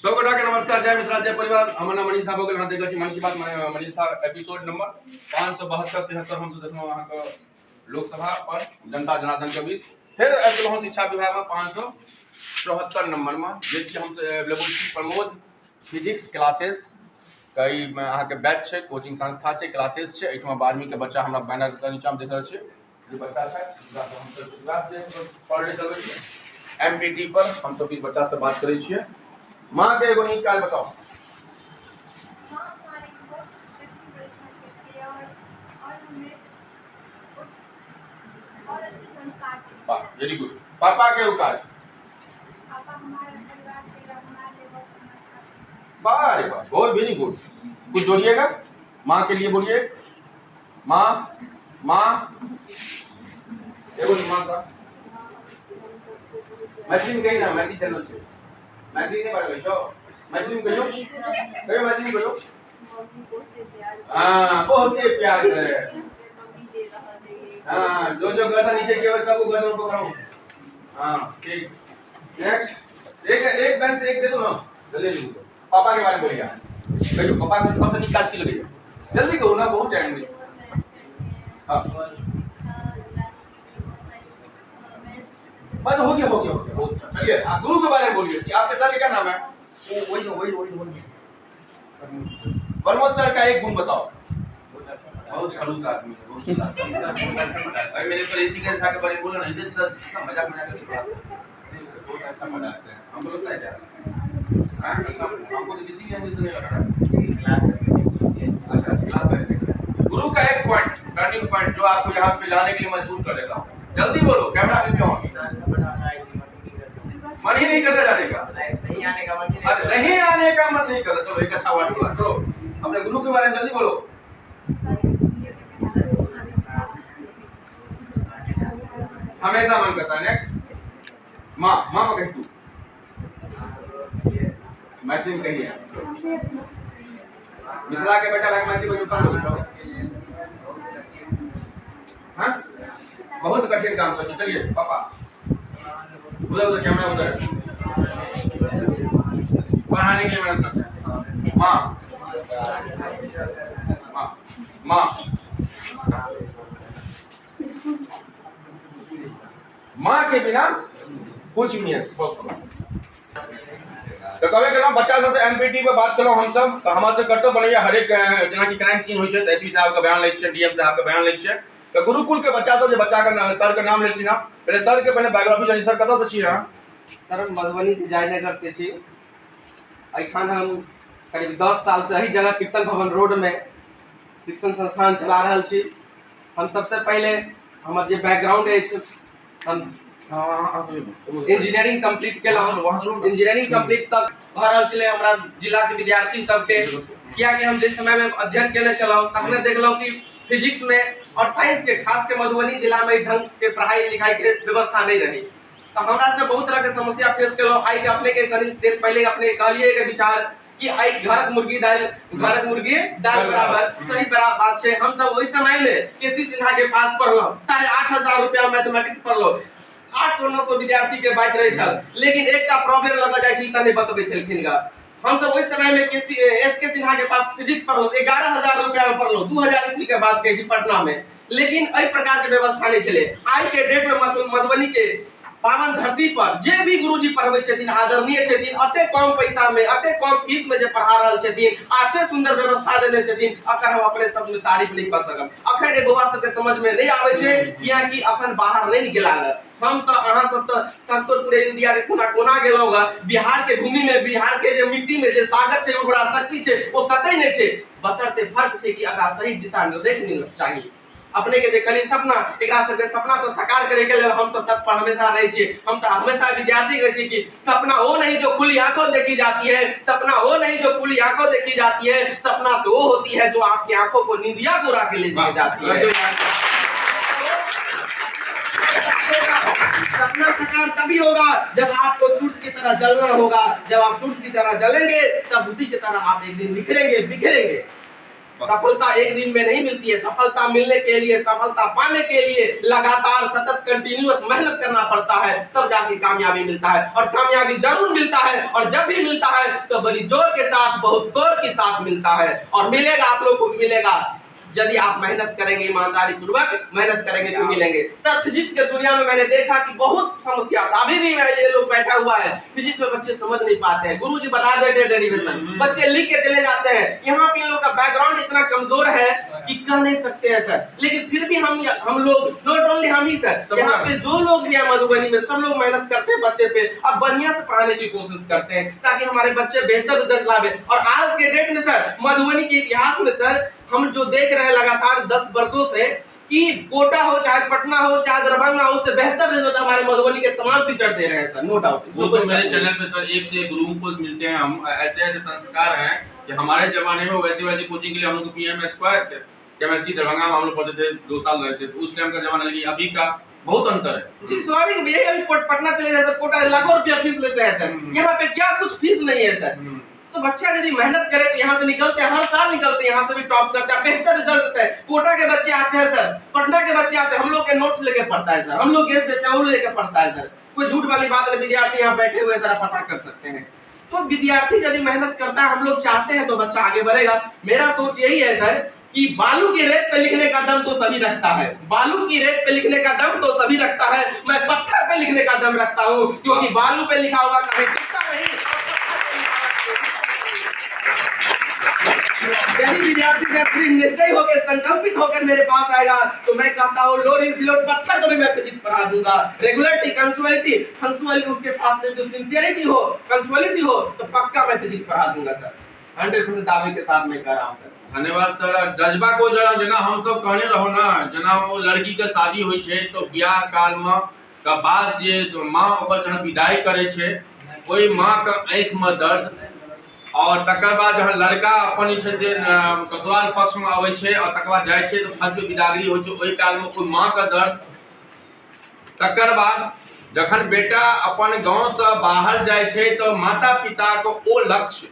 सबको के नमस्कार, जय मित्रा, जय परिवार। हमर नाम मनीषा भोगल, हां देखल छी मन की बात मनीषा एपिसोड नंबर 572 73 हम देखलहुं अहां के लोकसभा पर जनता जनार्दन के बीच फिर आबि गेलहुं शिक्षा विभाग में 574 नंबर में, जे कि हम लेवल 3 प्रमोद फिजिक्स क्लासेस कई में अहां के बैच छै, कोचिंग संस्था छै, क्लासेस छै। एठमा 12वीं के बच्चा हमरा बैनर के नीचा में देख रहल छी, जे बच्चा छै ओकरा हम सब क्लास दे पढ़ चलबै छी। एमपीटी पर हम सब 20 बच्चा से बात करै छियै। माँ के एगो नीक काज बताओ। और अच्छे संस्कार वेरी गुड। पापा के काज? पापा हमारे परिवार के लिए हमारे लिए बहुत समझदार। वाह रे वाह, बहुत वेरी गुड। कुछ जोड़िएगा माँ के लिए, बोलिए माँ। माँ एगो माँ का मैथिली में कही ना, मैथिली चैनल से मैथिली नहीं बात छो, मैथिली में कहियो कहियो मैथिली कहियो। हां बहुत ही प्यार करे। हां जो जो गर्दन नीचे किया सब गर्दन ऊपर करो। हां ठीक। नेक्स्ट एक पेन से एक दे दो ना, जल्दी लिख दो। पापा के बारे में बोलिए। कहियो पापा को सबसे नीक काज की लगे, जल्दी कहो ना, बहुत टाइम है। हां बस हो गया बहुत अच्छा। चलिए आप गुरु के बारे में बोलिए कि आपके सर का क्या नाम है? वही प्रमोद सर का एक गुण बताओ। बहुत खड़ूस आदमी है, बहुत सुंदर। मेरे पर इसी के साथ के बारे में बोला नहीं दे सर, मजाक करके बहुत अच्छा पढ़ाते हैं। हमको लगता है क्या? हमको तो किसी भी एंगल से नहीं लग रहा। अच्छा क्लास में गुरु का एक पॉइंट, टर्निंग पॉइंट जो आपको यहाँ पे लाने के लिए मजबूर करेगा। जल्दी बोलो, कैमरा पे क्यों? मन ही नहीं करता जाने का, नहीं आने का मन नहीं करता। चलो एक अच्छा वर्ड बोला। चलो अपने गुरु के बारे में जल्दी बोलो। हमेशा मन करता है। नेक्स्ट माँ कही तू मैथिली में कही है। मिथिला के बेटा लाग मैथिली में जो हाँ बहुत कठिन काम सोचो। चलिए पापा उधर कैमरा उधर पढ़ाने के लिए मेहनत करते हैं। माँ माँ के बिना कुछ भी नहीं है। तो कभी कभी बच्चा सबसे एमपीटी पे बात करो हम सब, तो हमारे से कर्तव्य बनैया हर एक जना की क्राइम सीन होय छै त एसपी साहब का बयान लै छै, डीएम साहब का बयान लै छै। तो गुरुकुल के बच्चा सब जे बच्चा का सर के नाम लेती ना, पहले सर के पहले बायोग्राफी जानी। सर कतौ से छी अहाँ? सर हम मधुबनी के जयनगर से छी। एठान हम करीब 10 साल से यही जगह कीर्तन भवन रोड में शिक्षण संस्थान चला रहल छी। हम सबसे पहले हमर जे बैकग्राउंड है, हम इंजीनियरिंग कंप्लीट केलहुँ। इंजीनियरिंग कंप्लीट तक भऽ रहल छलै हमरा जिला के विद्यार्थी सबके, कियाकि हम जे समय में अध्ययन केने छलहुँ तखने देखलहुँ कि फिजिक्स में और साइंस के खास के मधुबनी जिला में ढंग के पढ़ाई लिखाई के व्यवस्था नहीं रही। तो हमरा से बहुत तरह के समस्या फेस केलहुँ। आई के अपने के कनी देर पहले अपने कहलिए के विचार कि आई घरक मुर्गी दाल बराबर सही बराबर बात छै। हम सब ओहि समय में केसी सिन्हा के पास पढ़लहुँ, 8,500 रुपया मैथमेटिक्स पढ़लहुँ। 800-900 विद्यार्थी के बैच रहे छल, लेकिन एक प्रॉब्लम लगा जाय छै त नहीं बतबै छलखिन गा। हम सब उस समय में एसके सिन्हा के पास फिजिक्स पढ़लहुँ, 11,000 रुपया में पढ़लहुँ। 2000 ईस्वी के बात कहै छी पटना में, लेकिन एहि प्रकार के व्यवस्था नहीं छलै। आई के डेट में मधुबनी के पावन धरती पर जे भी गुरुजी पढ़बै छथिन आदरणीय छथिन, अते कम पैसा में अते कम फीस में जे पढ़ा रहल छथिन, अते सुंदर व्यवस्था देने छथिन, अकर हम अपने सब में तारीफ नहीं कर सकब। अखन ए बौआ सबके समझ में नहीं आबै छै, कियाकि अखन बाहर नहीं गेला ग। हम तो अहाँ सब तो संतोष पूरे इंडिया के कोना कोना गेलहुँ ग। बिहार के भूमि में, बिहार के जे मिट्टी में जे ताकत छै, उर्वरा शक्ति छै, वो कतई नहीं छै। बशर्ते फर्क छै कि अकरा सही दिशा निर्देश मिलना चाहिए। अपने के जे कली सपना, एकरा सबके सपना तो साकार करे के लिए हम सब तत्पर हमेशा रहे छी। हम तो हमेशा विद्यार्थी कहै छी कि सपना वो नहीं जो खुली आंखों देखी जाती है, सपना वो नहीं जो खुली आंखों देखी जाती है, सपना तो वो होती है जो आपकी आंखों को निंदिया को के ले जाती है। सपना साकार तभी होगा जब आपको सूर्य की तरह जलना होगा। जब आप सूर्य की तरह जलेंगे तब उसी की तरह आप एक दिन बिखरेंगे। सफलता एक दिन में नहीं मिलती है। सफलता मिलने के लिए, सफलता पाने के लिए लगातार सतत कंटिन्यूअस मेहनत करना पड़ता है, तब जाके कामयाबी मिलता है। और कामयाबी जरूर मिलता है, और जब भी मिलता है तो बड़ी जोर के साथ, बहुत शोर के साथ मिलता है। और मिलेगा, आप लोग को मिलेगा यदि आप मेहनत करेंगे, ईमानदारी पूर्वक मेहनत करेंगे तो मिलेंगे। सर फिजिक्स के दुनिया में मैंने देखा कि बहुत समस्या था। अभी भी ये लोग बैठा हुआ है, फिजिक्स में बच्चे समझ नहीं पाते हैं। गुरुजी बता देते हैं डेरिवेशन, बच्चे लिख के चले जाते हैं। यहाँ पे इन लोग का बैकग्राउंड इतना कमजोर है कि कह नहीं सकते हैं सर। लेकिन फिर भी हम लोग, नॉट ओनली हम ही सर, यहाँ पे जो लोग भी है मधुबनी में, सब लोग मेहनत करते हैं बच्चे पे। अब बढ़िया से पढ़ाने की कोशिश करते हैं ताकि हमारे बच्चे बेहतर रिजल्ट लावे। और आज के डेट में सर, मधुबनी के इतिहास में सर, हम जो देख रहे हैं लगातार 10 वर्षों से कि कोटा हो चाहे पटना हो चाहे दरभंगा हो, उससे बेहतर रिजल्ट हमारे मधुबनी के तमाम टीचर दे रहे हैं सर, नो डाउट। तो मेरे चैनल पे सर एक से एक गुरुओं को मिलते हैं। हम ऐसे ऐसे संस्कार हैं कि हमारे जमाने में वैसी वैसी कोचिंग के लिए हम लोग पीएम स्क्वायर केमिस्ट्री दरभंगा में हम लोग पढ़ते थे, 2 साल लगे थे। तो उस टाइम का जमाना, लेकिन अभी का बहुत अंतर है जी। स्वाभाविक यही, अभी पटना चले जाए सर, कोटा लाखों रुपया फीस लेते हैं सर, यहाँ पे क्या कुछ फीस नहीं है सर। तो बच्चा यदि मेहनत करे तो यहाँ से निकलते हैं, हर साल निकलते हैं, यहाँ से भी टॉप करते हैं, बेहतर रिजल्ट होता है। कोटा के बच्चे आते हैं सर, पटना के बच्चे आते हैं, हम लोग के नोट्स लेके पढ़ता है सर, हम लोग गेस्ट देते हैं, वो लेके पढ़ता है सर। कोई झूठ वाली बात नहीं, विद्यार्थी यहाँ बैठे हुए जरा पता कर सकते हैं। तो विद्यार्थी यदि मेहनत करता है, हम लोग चाहते हैं, तो बच्चा आगे बढ़ेगा। मेरा सोच यही है सर कि बालू की रेत पे लिखने का दम तो सभी रखता है, बालू की रेत पे लिखने का दम तो सभी रखता है। मैं पत्थर पे लिखने का दम रखता हूँ, क्योंकि बालू पे लिखा हुआ कभी टिकता नहीं। यदि विद्यार्थी दृढ़ निश्चय होकर, संकल्पित होकर मेरे पास आएगा, तो मैं कहता हूँ लोरी सिलोट पत्थर को भी मैं फिजिक्स पढ़ा दूंगा। रेगुलरिटी, पंक्चुअलिटी उसके पास में जो सिंसियरिटी हो, पंक्चुअलिटी हो, तो पक्का मैं फिजिक्स पढ़ा दूंगा सर। 100% दावे के साथ मैं कह रहा हूँ सर। धन्यवाद सर। जज्बा को जना हम सब कहने रहो ना, जना वो लड़की के शादी होई छे तो ब्याह काल में का बाद जे माँ ओकर जहन विदाई करे छे, ओई माँ का आँख में दर्द, और तकर बाद जहन लड़का अपन जे से ससुराल पक्ष में आवे छे और तकर बाद जाय छे तो खास के विदागरी होय छे, ओई काल में ओई माँ का दर्द। तकर बाद जखन बेटा अपन गांव से बाहर जाय छे तो माता पिता को ओ लक्ष्य,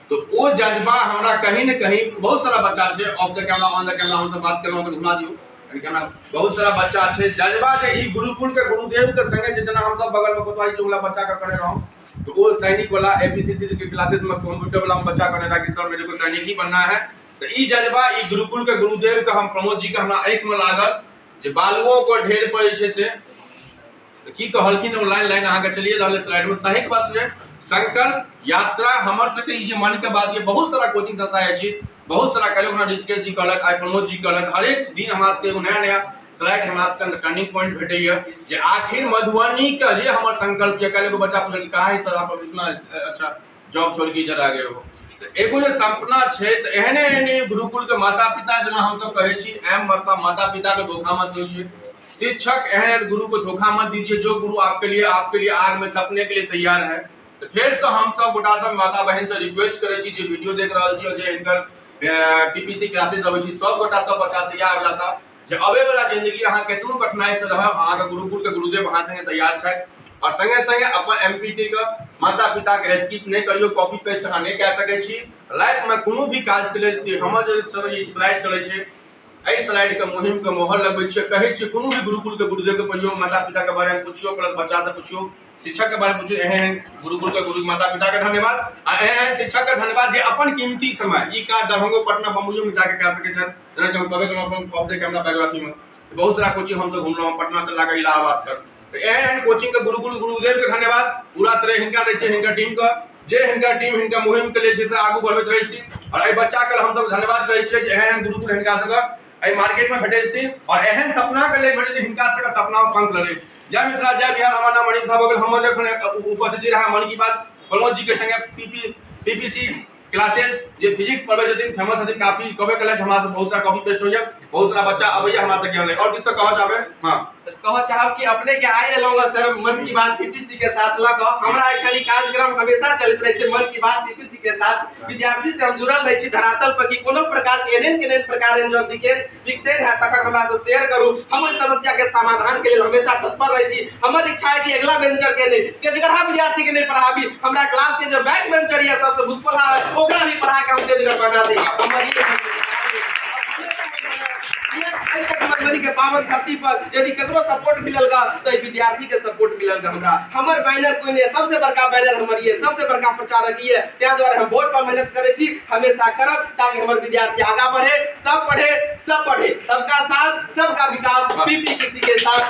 तो वो जज्बा हमरा कहीं न कहीं, बहुत सारा बच्चा छे, of the camera on the camera हम सब बात करलो, तो घुमा दियो कैमरा, बहुत सारा बच्चा छे जज्बा जे ई गुरुकुल के गुरुदेव के संगे जितना हम सब बगल में कोतवाली चुगला बच्चा का करे रहो, तो वो सैनिक वाला एपीसीसी के क्लासेस में कंप्यूटर वाला बच्चा करने लगा कि सर मेरे को सैनिक ही बनना है। तो ई जज्बा ई गुरुकुल के गुरुदेव का हम प्रमोद जी का हमरा आंख में लागल जे बालुओं को ढेर पर जे से की कहलखिन लाइन लाइन अहाँ के चलिए रहले स्लाइड में। सही बात है, संकल्प यात्रा हमर सके ई जे मन के बात, ये बहुत सारा कोचिंग संस्था अछि, बहुत सारा कहलो हमरा डिस्कस जी कहलक, आई प्रमोद जी कहलक, हर एक दिन हमरा सके नया नया स्लाइड हमरा सके टर्निंग पॉइंट भेटैया जे आखिर मधुबनी का जे हमर संकल्प ये कहले को बच्चा पूछल कि काहे सर आप इतना अच्छा जॉब छोड़ के इधर आ गए हो। तो एगो जे सपना छै, तो एहने एहने गुरुकुल के माता पिता जेना हम सब कहै छी, एम मतलब माता पिता के धोखा मत दीजिए, शिक्षक एहन गुरु को धोखा मत दीजिए जो गुरु आपके लिए आग में तपने के लिए तैयार है। तो फिर से हम सब गोटा सब माता बहन से रिक्वेस्ट करे छी जे वीडियो देख रहल छी, जे इनकर पीपीसी क्लासेस अबै छी, सब गोटा सब बच्चा से या वाला सा जे अबे वाला जिंदगी अहाँ केतनो कठिनाई से रहब, अहाँ के गुरुकुल के गुरुदेव अहाँ संगे तैयार छै। और संगे संगे अपन एमपीटी के माता पिता के स्किप नहीं करियो, कॉपी पेस्ट अहाँ नहीं कह सकै छी। लाइफ में कोनो भी काज के लेल हमर जे स्लाइड चलै छै, एहि स्लाइड के मुहिम के मोहर लगबै छियै, कहै छियै कोनो भी गुरुकुल के गुरुदेव के पढ़ियो, माता पिता के बारे में पूछियो, प्लस बच्चा से पूछियो, शिक्षक के बारे में पूछियो। एहन गुरुकुल के गुरु माता पिता के धन्यवाद, आ एहन शिक्षक के धन्यवाद जे अपन कीमती समय ई काज दरभंगो पटना बम्बईयो में जाके कह सकै छथि। जेना कि हम कहबे केलहुँ अपन ऑफ द कैमरा बायोग्राफी में बहुत सारा कोचिंग हम सब घुमलहुँ, पटना से लाके इलाहाबाद तक। तो एहन कोचिंग के गुरुकुल गुरुदेव के धन्यवाद, पूरा श्रेय हिनका दै छै, हिनकर टीम के, जे हिनकर टीम हिनका मुहिम के लिए जैसे आगू बढ़बैत रहै छथिन। और एहि बच्चा के हम सब धन्यवाद करै छियै जे एहन गुरुकुल हिनका सबके एहि मार्केट में भेटै छथिन, और एहन सपना के लेल भेटै हिनका सबके सपना में पंख लड़ै। जय मिथिला जय बिहार। हमर नाम मनीष साहब, हमर जखन उपस्थिति रहा मन की बात प्रमोद जी के संगे पीपीसी क्लासेस जे फिजिक्स पढ़बै छथिन, फेमस छथिन, काफी कबे कले हमरा से बहुत सारा कॉपी पेस्ट होइया, बहुत सारा बच्चा अबैया हमरा से ज्ञान ले। और किस कहऽ चाहबे? हां सर, कहऽ चाहब कि अपने के आए एलौंगा सर मन की बात पीपीसी के साथ ल क हमरा एखनी कार्यक्रम हमेशा चलत रहै छै मन की बात पीपीसी के साथ। विद्यार्थी से हम जुड़ल रहै छी धरातल पर कि कोनो प्रकार के केनेन प्रकार जो दिखते है तक हमरा से शेयर करू। हम ओइ समस्या के समाधान के लिए हमेशा तत्पर रहै छी। हमर इच्छा है कि अगला बेंचर के नहीं के जगह विद्यार्थी के नहीं पढ़ाबी, हमरा क्लास के जो बैक बेंचर या सबसे भुसकोला है ओकरा भी पढ़ा के हम तेज बना देंगे। मधुबनी के पावन धरती पर यदि ककरो सपोर्ट मिललगा तो ई विद्यार्थी के सपोर्ट मिललगा हमरा। हमर बैनर कोई नहीं, सबसे बड़का बैनर हमर ये, सबसे बड़का प्रचारक ये। त्या द्वारा हम वोट पर मेहनत करे छी, हमेशा करब ताकि हमर विद्यार्थी आगा बढ़े, सब पढ़े, सब पढ़े, सबका साथ, सबका विकास, पीपी किसी के साथ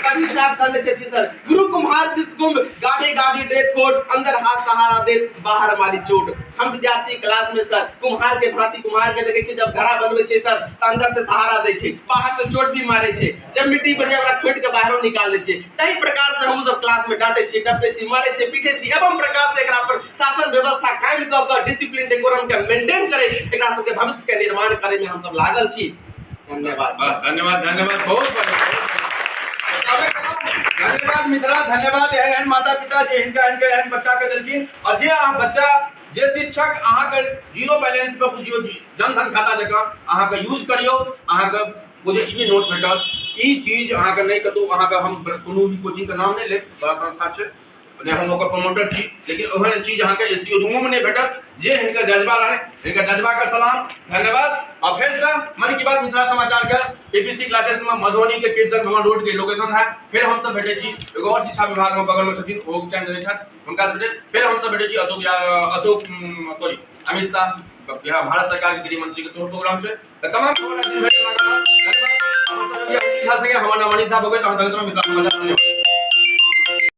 कभी साफ करने चाहिए सर। गुरु कुम्हार शिष्य कुंभ गाड़ी गाड़ी देत कोट, अंदर हाथ सहारा देत, बाहर मारी चोट। हम विद्यार्थी क्लास में सर कुम्हार के भांति कुम्हार के देखे छे, जब घड़ा बनवे छे सर त अंदर से सहारा दे छे, बाहर से चोट भी मारे छे, जब मिट्टी बढ़िया ओकरा खोट के बाहर निकाल दे छे। तही प्रकार से हम सब क्लास में डांटे छे, डपटे छे, मारे छे, पीटे छे, एवं प्रकार से एकरा पर शासन व्यवस्था कायम क के डिसिप्लिन डेकोरम के मेंटेन करे, एकरा सब के भविष्य के निर्माण करे में हम सब लागल छी। धन्यवाद धन्यवाद धन्यवाद, बहुत धन्यवाद मित्रा, धन्यवाद एहन माता पिता जे हिनका एहन बच्चा के देलखिन। और जे अहाँ बच्चा जे शिक्षक अहाँ के जीरो बैलेंस पे बुझियो जन धन खाता जकां अहाँ के यूज करियो, अहाँ के बुझे ई नोट भेटत। ई चीज अहाँ के नहीं कतौ, अहाँ के हम कोनो भी कोचिंग के नाम नहीं ले, बड़ा संस्था छै ने, हम ओकर प्रमोटर छी, लेकिन ओहन चीज अहाँ के एसईओ रूम में नहीं भेटत। जे हिनका जज्बा रहे, हिनका जज्बा का सलाम, धन्यवाद। और फिर से मन की बात मिथिला समाचार के एपीसी क्लासेस में मधुबनी के कीर्तन भवन रोड के लोकेशन है। फिर हम सब भेटे छी एगो और शिक्षा विभाग में बगल में छथिन, ओ चैन देने छथि, हुनका से भेटे। फिर हम सब भेटे छी अमित शाह, यहाँ भारत सरकार के गृह मंत्री के सेहो प्रोग्राम छै। तमाम दिन भेटे लागल। धन्यवाद। हमर नाम मनीषा भगत, हम मिथिला समाचार।